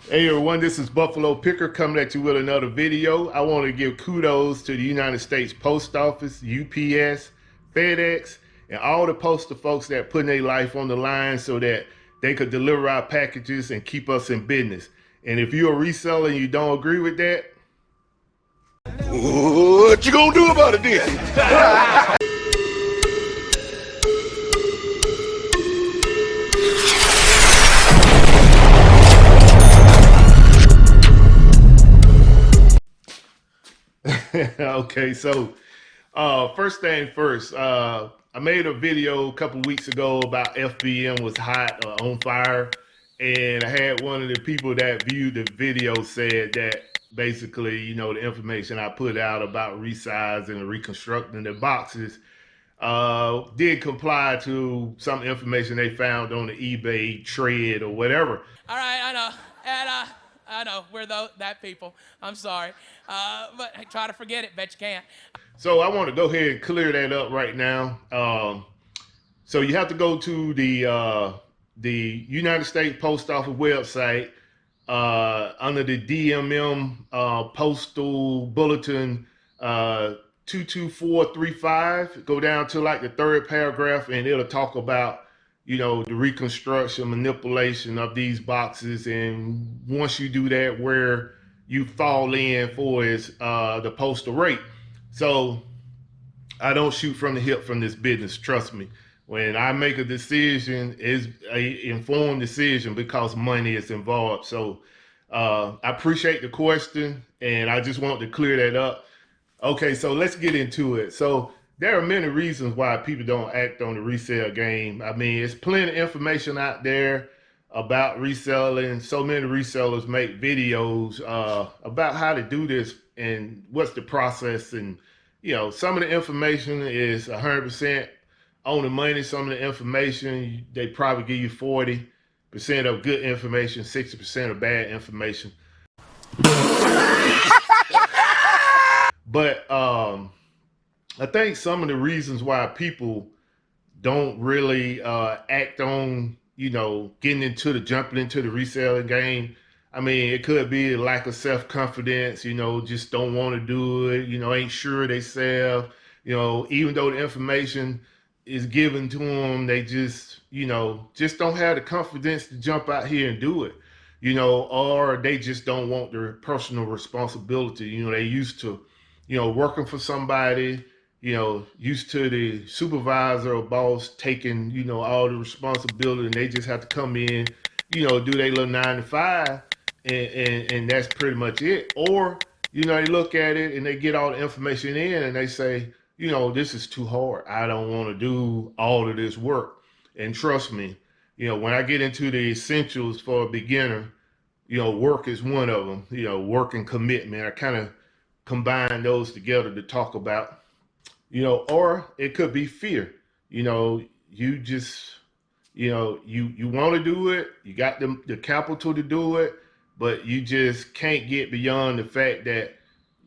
Hey everyone, this is Buffalo Picker coming at you with another video. I want to give kudos to the United States Post Office, UPS, FedEx, and all the postal folks that putting their life on the line so that they could deliver our packages and keep us in business. And if you're a reseller and you don't agree with that, what you gonna do about it then? okay, so first thing first, I made a video a couple weeks ago about FBM was hot or on fire, and I had one of the people that viewed the video said that basically, the information I put out about resizing and reconstructing the boxes did comply to some information they found on the eBay trade or whatever. All right, I know, and I know we're that people. I'm sorry, but hey, try to forget it. Bet you can't. So I want to go ahead and clear that up right now. So you have to go to the United States Post Office website under the DMM Postal Bulletin 22435. Go down to like the third paragraph, and it'll talk about the reconstruction, manipulation of these boxes. And once you do that, where you fall in for is the postal rate. So I don't shoot from the hip from this business. Trust me. When I make a decision, it's an informed decision because money is involved. So I appreciate the question, and I just want to clear that up. Okay, so let's get into it. So there are many reasons why people don't act on the resale game. I mean, it's plenty of information out there about reselling. So many resellers make videos about how to do this and what's the process. And, some of the information is 100% on the money. Some of the information, they probably give you 40% of good information, 60% of bad information. But I think some of the reasons why people don't really act on, jumping into the reselling game. I mean, it could be a lack of self-confidence, just don't want to do it, ain't sure they sell, even though the information is given to them, they just don't have the confidence to jump out here and do it, or they just don't want their personal responsibility. They used to, working for somebody, used to the supervisor or boss taking, all the responsibility, and they just have to come in, do their little 9 to 5, and that's pretty much it. Or, they look at it and they get all the information in and they say, this is too hard. I don't want to do all of this work. And trust me, when I get into the essentials for a beginner, work is one of them, work and commitment. I kind of combine those together to talk about, or it could be fear. You just, you want to do it. You got the capital to do it, but you just can't get beyond the fact that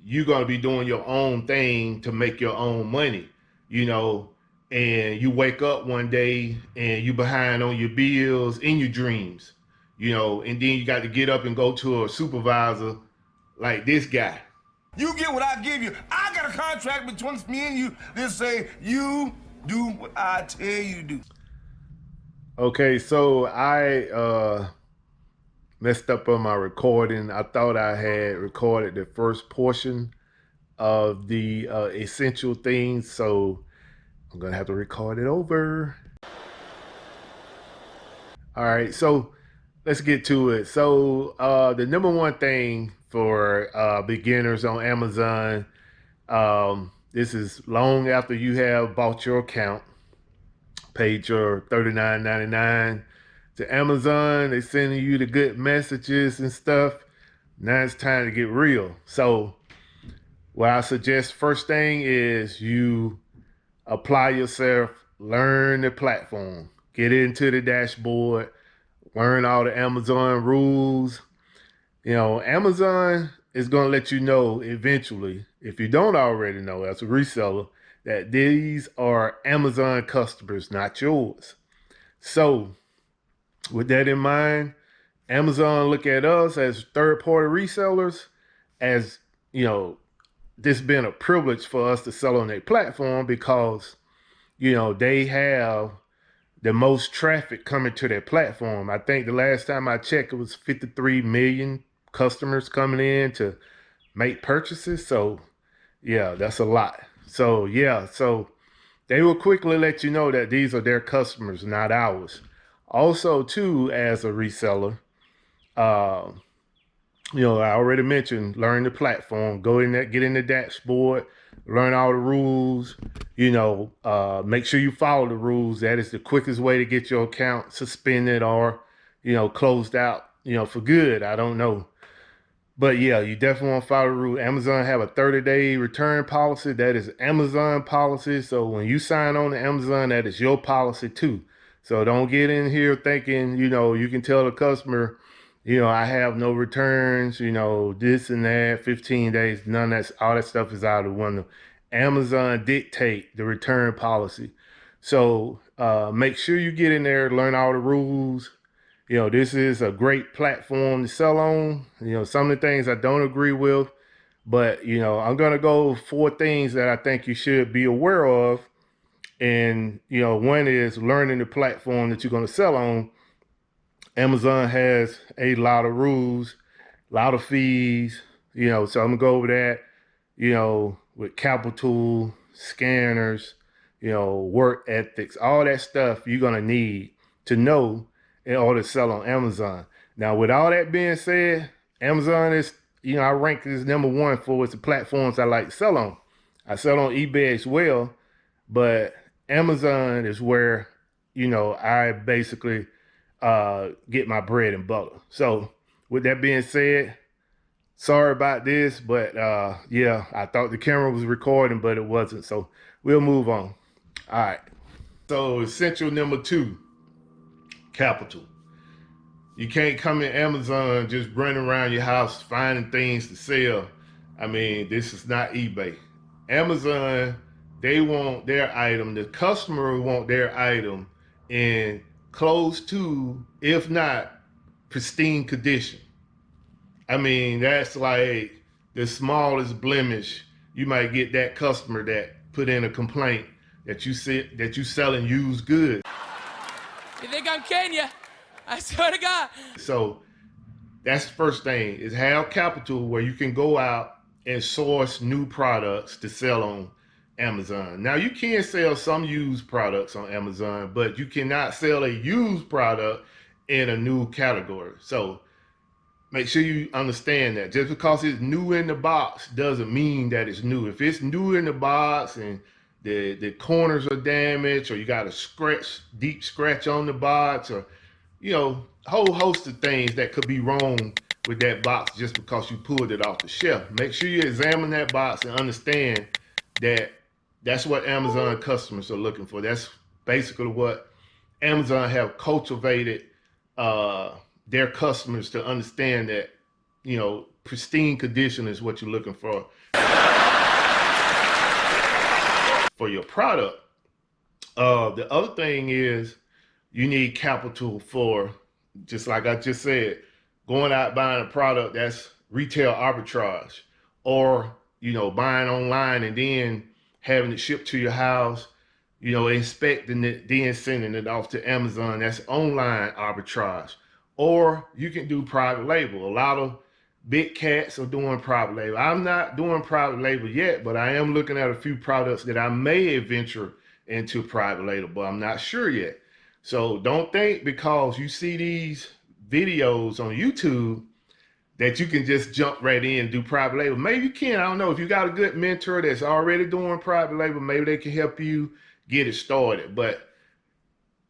you're going to be doing your own thing to make your own money, and you wake up one day and you behind on your bills and your dreams, and then you got to get up and go to a supervisor like this guy. You get what I give you. I got a contract between me and you that say you do what I tell you to do. Okay, so I messed up on my recording. I thought I had recorded the first portion of the essential things, so I'm gonna have to record it over. All right, so let's get to it. So the number one thing for beginners on Amazon, this is long after you have bought your account, paid your $39.99 to Amazon, they sending you the good messages and stuff. Now it's time to get real. So what I suggest first thing is you apply yourself, learn the platform, get into the dashboard, learn all the Amazon rules. Amazon is going to let you know eventually, if you don't already know as a reseller, that these are Amazon customers, not yours. So with that in mind, Amazon look at us as third-party resellers as, you know, this being a privilege for us to sell on their platform because, you know, they have the most traffic coming to their platform. I think the last time I checked, it was 53 million customers coming in to make purchases. So yeah, that's a lot. So yeah, so they will quickly let you know that these are their customers, not ours. Also, too, as a reseller, uh, you know, I already mentioned learn the platform, go in there, get in the dashboard, learn all the rules, you know, make sure you follow the rules. That is the quickest way to get your account suspended or, you know, closed out, you know, for good. I don't know. But yeah, you definitely want to follow the rule. Amazon have a 30-day return policy. That is Amazon policy. So when you sign on to Amazon, that is your policy too. So don't get in here thinking, you know, you can tell the customer, you know, I have no returns, you know, this and that, 15 days, none of that, all that stuff is out of the window. Amazon dictate the return policy. So make sure you get in there, learn all the rules. You know, this is a great platform to sell on. You know, some of the things I don't agree with, but, you know, I'm going to go 4 things that I think you should be aware of. And, you know, one is learning the platform that you're going to sell on. Amazon has a lot of rules, a lot of fees, you know, so I'm going to go over that, you know, with capital, scanners, you know, work ethics, all that stuff you're going to need to know in order to sell on Amazon. Now, with all that being said, Amazon is, you know, I rank this #1 for it's the platforms I like to sell on. I sell on eBay as well, but Amazon is where, you know, I basically get my bread and butter. So with that being said, sorry about this, but yeah, I thought the camera was recording, but it wasn't. So we'll move on. All right. So essential #2, capital. You can't come in Amazon just running around your house finding things to sell. I mean, this is not eBay. Amazon, they want their item, the customer want their item in close to, if not pristine condition. I mean, that's like the smallest blemish. You might get that customer that put in a complaint that you selling used goods. You think I'm kidding you? I swear to God. So that's the first thing, is have capital where you can go out and source new products to sell on Amazon. Now, you can sell some used products on Amazon, but you cannot sell a used product in a new category. So make sure you understand that. Just because it's new in the box doesn't mean that it's new. If it's new in the box and the corners are damaged, or you got a deep scratch on the box, or, you know, a whole host of things that could be wrong with that box just because you pulled it off the shelf. Make sure you examine that box and understand that that's what Amazon customers are looking for. That's basically what Amazon have cultivated their customers to understand, that, you know, pristine condition is what you're looking for your product. The other thing is you need capital for, just like I just said, going out buying a product that's retail arbitrage, or, you know, buying online and then having it shipped to your house, you know, inspecting it, then sending it off to Amazon. That's online arbitrage. Or you can do private label. A lot of big cats are doing private label. I'm not doing private label yet, but I am looking at a few products that I may venture into private label, but I'm not sure yet. So don't think because you see these videos on YouTube that you can just jump right in and do private label. Maybe you can, I don't know. If you got a good mentor that's already doing private label, maybe they can help you get it started. But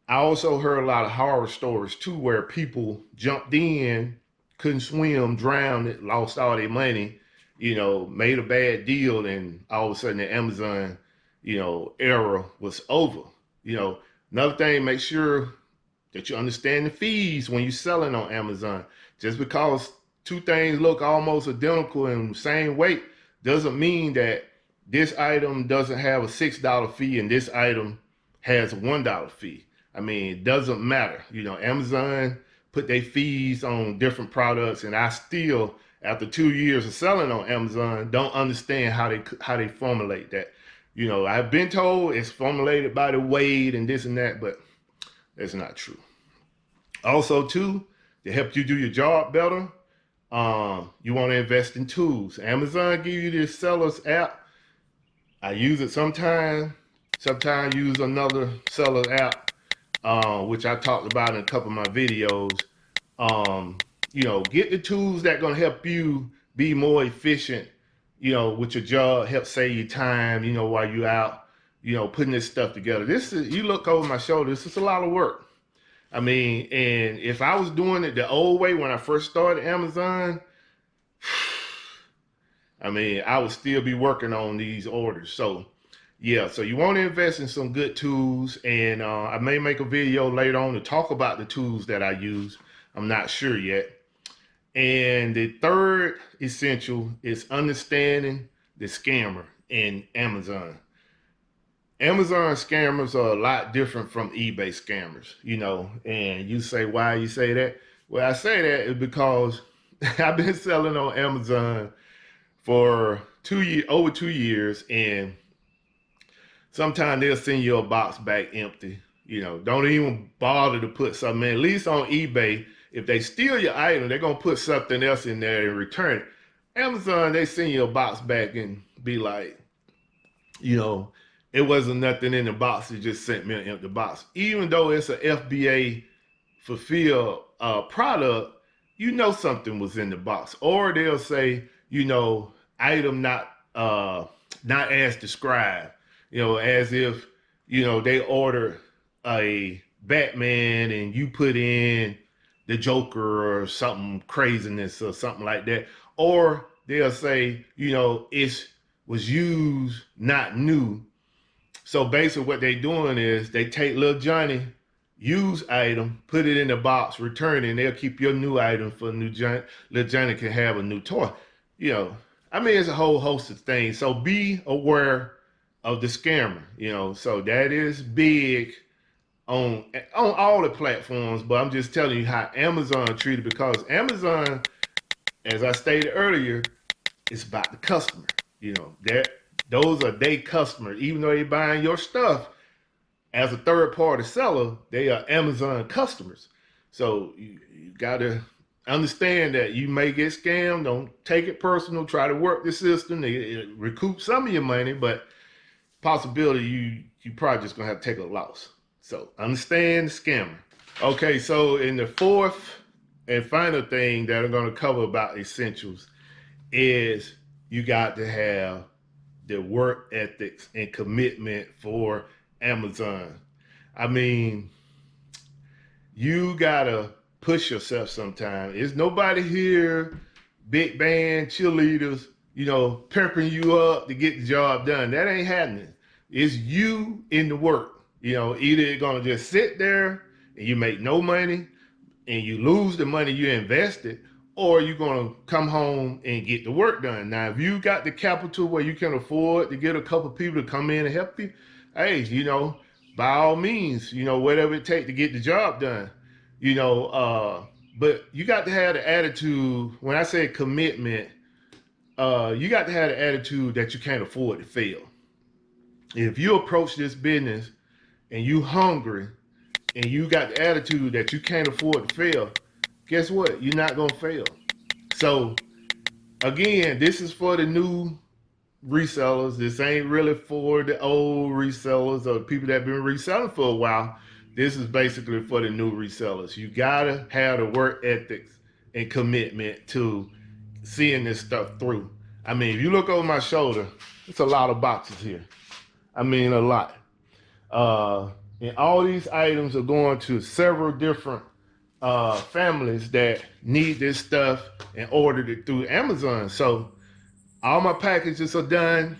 I also heard a lot of horror stories too, where people jumped in, couldn't swim, drowned, lost all their money, you know, made a bad deal, and all of a sudden the Amazon, you know, era was over. You know, another thing, make sure that you understand the fees when you're selling on Amazon. Just because 2 things look almost identical and same weight doesn't mean that this item doesn't have a $6 fee and this item has a $1 fee. I mean, it doesn't matter. You know, Amazon put their fees on different products, and I still, after 2 years of selling on Amazon, don't understand how they formulate that. You know, I've been told it's formulated by the weight and this and that, but that's not true. Also, too, to help you do your job better, you want to invest in tools. Amazon give you this sellers app. I use it sometimes use another seller app, which I talked about in a couple of my videos. You know, get the tools that gonna help you be more efficient, you know, with your job, help save you time, you know, while you out, you know, putting this stuff together. This is, you look over my shoulder, this is a lot of work. I mean, and if I was doing it the old way when I first started Amazon, I mean, I would still be working on these orders. So yeah, so you want to invest in some good tools, and I may make a video later on to talk about the tools that I use. I'm not sure yet. And the third essential is understanding the scammer in Amazon. Amazon scammers are a lot different from eBay scammers, you know, and you say, why you say that? Well, I say that is because I've been selling on Amazon for over 2 years, and sometimes they'll send you a box back empty. You know, don't even bother to put something in. At least on eBay, if they steal your item, they're going to put something else in there and return it. Amazon, they send you a box back and be like, you know, it wasn't nothing in the box. It just sent me an empty box. Even though it's an FBA fulfilled product, you know something was in the box. Or they'll say, you know, item not as described. You know, as if, you know, they ordered a Batman and you put in the Joker or something craziness or something like that. Or they'll say, you know, it was used, not new. So basically what they're doing is they take little Johnny used item, put it in the box, return it, and they'll keep your new item for new Johnny. Little Johnny can have a new toy. You know, I mean, it's a whole host of things. So be aware of the scammer, you know. So that is big on all the platforms, but I'm just telling you how Amazon treated, because Amazon, as I stated earlier, it's about the customer. You know, those are their customers. Even though they're buying your stuff as a third-party seller, they are Amazon customers. So you got to understand that you may get scammed. Don't take it personal. Try to work the system to recoup some of your money, but possibility you probably just gonna have to take a loss. So understand the scammer. Okay, so in the fourth and final thing that I'm gonna cover about essentials is you got to have the work ethics and commitment for Amazon. I mean, you gotta push yourself sometime. There's nobody here, big band, cheerleaders, you know, peppering you up to get the job done. That ain't happening. It's you in the work. You know, either you're gonna just sit there and you make no money and you lose the money you invested, or you're gonna come home and get the work done. Now, if you got the capital where you can afford to get a couple people to come in and help you, hey, you know, by all means, you know, whatever it takes to get the job done. You know, but you got to have the attitude. When I say commitment, you got to have the attitude that you can't afford to fail. If you approach this business and you hungry and you got the attitude that you can't afford to fail, guess what? You're not gonna fail. So again, this is for the new resellers. This ain't really for the old resellers or the people that have been reselling for a while. This is basically for the new resellers. You gotta have the work ethics and commitment to seeing this stuff through. I mean, if you look over my shoulder, it's a lot of boxes here. I mean, a lot. And all these items are going to several different families that need this stuff and ordered it through Amazon. So all my packages are done.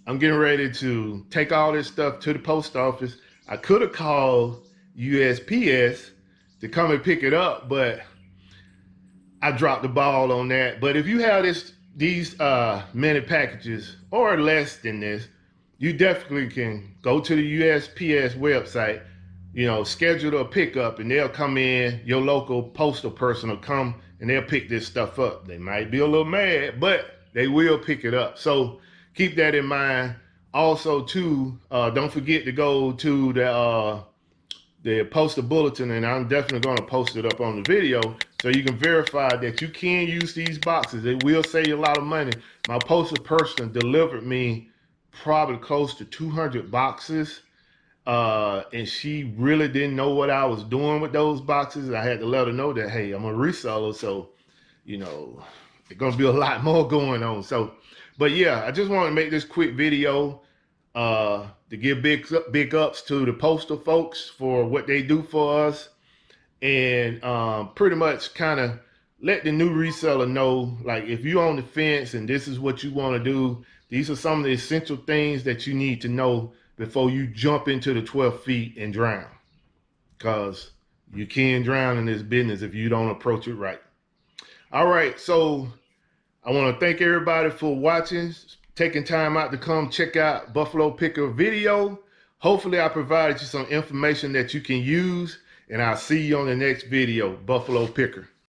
I'm getting ready to take all this stuff to the post office. I could have called USPS to come and pick it up, but I dropped the ball on that. But if you have these many packages or less than this, you definitely can go to the USPS website, you know, schedule a pickup and they'll come in, your local postal person will come and they'll pick this stuff up. They might be a little mad, but they will pick it up. So keep that in mind. Also, too, don't forget to go to the postal bulletin, and I'm definitely going to post it up on the video so you can verify that you can use these boxes. It will save you a lot of money. My postal person delivered me probably close to 200 boxes. And she really didn't know what I was doing with those boxes. I had to let her know that, hey, I'm a reseller, so you know, there's gonna be a lot more going on. So, but yeah, I just want to make this quick video to give big ups to the postal folks for what they do for us, and pretty much kind of let the new reseller know, like, if you're on the fence and this is what you want to do, these are some of the essential things that you need to know before you jump into the 12 feet and drown, because you can drown in this business if you don't approach it right. All right, so I want to thank everybody for watching, taking time out to come check out Buffalo Picker video. Hopefully I provided you some information that you can use, and I'll see you on the next video. Buffalo Picker.